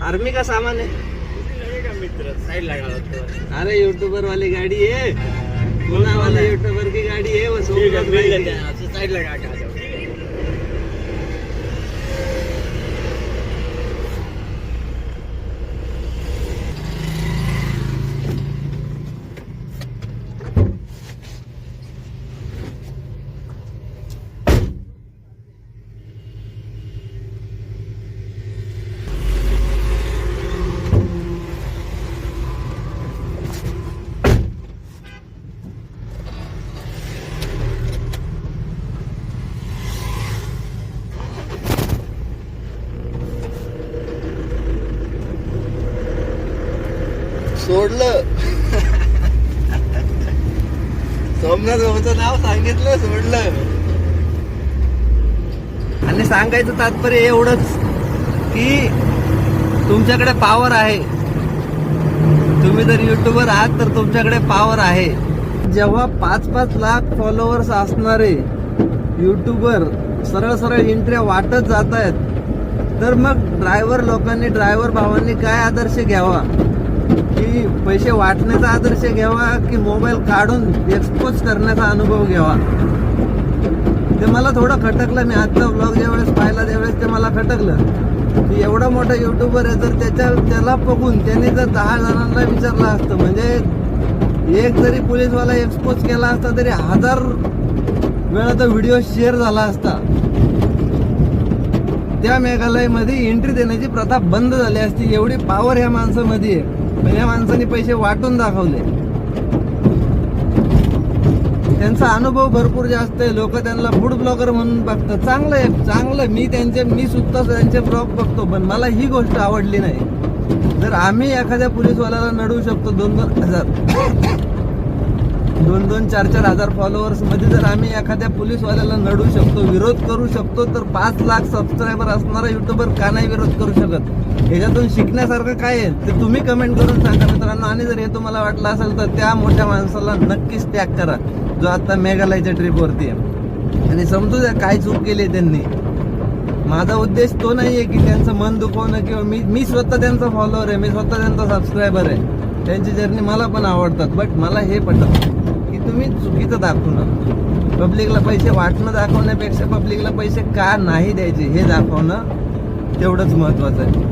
Army का सामान है। लगेगा मित्र, साइड लगा लो। अरे यूट्यूबर वाली गाड़ी है, पूना वाले यूट्यूबर की गाड़ी है वो। ठीक है, मिल लेते हैं आपसे, साइड लगा के आ जाओ। सोडलं सोमनाथ भाऊचं नाव सांगितलं, सोडलं. आणि सांगायचं तात्पर्य एवढंच की तुमच्याकडे पॉवर आहे. तुम्ही जर युट्यूबर आहात तर तुमच्याकडे पॉवर आहे. जेव्हा 5-5 लाख फॉलोअर्स असणारे युट्यूबर सरळ सरळ एंट्र्या वाटत जात आहेत, तर मग ड्रायव्हर भावांनी काय आदर्श घ्यावा? की पैसे वाटण्याचा आदर्श घ्यावा की मोबाईल काढून एक्सपोज करण्याचा अनुभव घ्यावा? ते मला थोडं खटकलं. मी आजचा ब्लॉग ज्यावेळेस पाहिला त्यावेळेस ते मला खटकलं की एवढा मोठा युट्यूबर आहे, तर त्याला बघून त्यांनी जर 10 जणांना विचारलं असतं, म्हणजे एक जरी पोलीसवाला एक्सपोज केला असता तरी 1000 वेळा तो व्हिडिओ शेअर झाला असता. त्या मेघालयमध्ये एंट्री देण्याची प्रथा बंद झाली असती. एवढी पॉवर ह्या माणसामध्ये आहे. पण या माणसाने पैसे वाटून दाखवले. त्यांचा अनुभव भरपूर जास्त आहे. लोक त्यांना फूड ब्लॉगर म्हणून बघतात. चांगलं आहे, चांगलं. मी सुद्धा त्यांचे ब्लॉग बघतो, पण मला ही गोष्ट आवडली नाही. जर आम्ही एखाद्या पोलीसवाल्याला नडवू शकतो 2-2 हजार 2-4 हजार फॉलोअर्स मध्ये जर आम्ही एखाद्या पोलीसवाल्याला नडू शकतो, विरोध करू शकतो, तर 5 लाख सबस्क्रायबर असणारा युट्यूबर का नाही विरोध करू शकत? ह्याच्यातून शिकण्यासारखं काय आहे ते तुम्ही कमेंट करून सांगा मित्रांनो. आणि जर हे तुम्हाला वाटलं असेल तर त्या मोठ्या माणसाला नक्कीच टॅग करा जो आता मेघालयच्या ट्रिपवरती आहे, आणि समजू द्या काय चूक केली त्यांनी. माझा उद्देश तो नाही आहे की त्यांचं मन दुखवणं, किंवा मी स्वतः त्यांचा फॉलोअर आहे, मी स्वतः त्यांचा सबस्क्रायबर आहे. त्यांची जर्नी मला पण आवडतात. बट मला हे पटत की तुम्ही चुकीचं दाखवू नका. पब्लिकला पैसे वाटणं दाखवण्यापेक्षा पब्लिकला पैसे का नाही द्यायचे हे दाखवणं तेवढंच महत्वाचं आहे.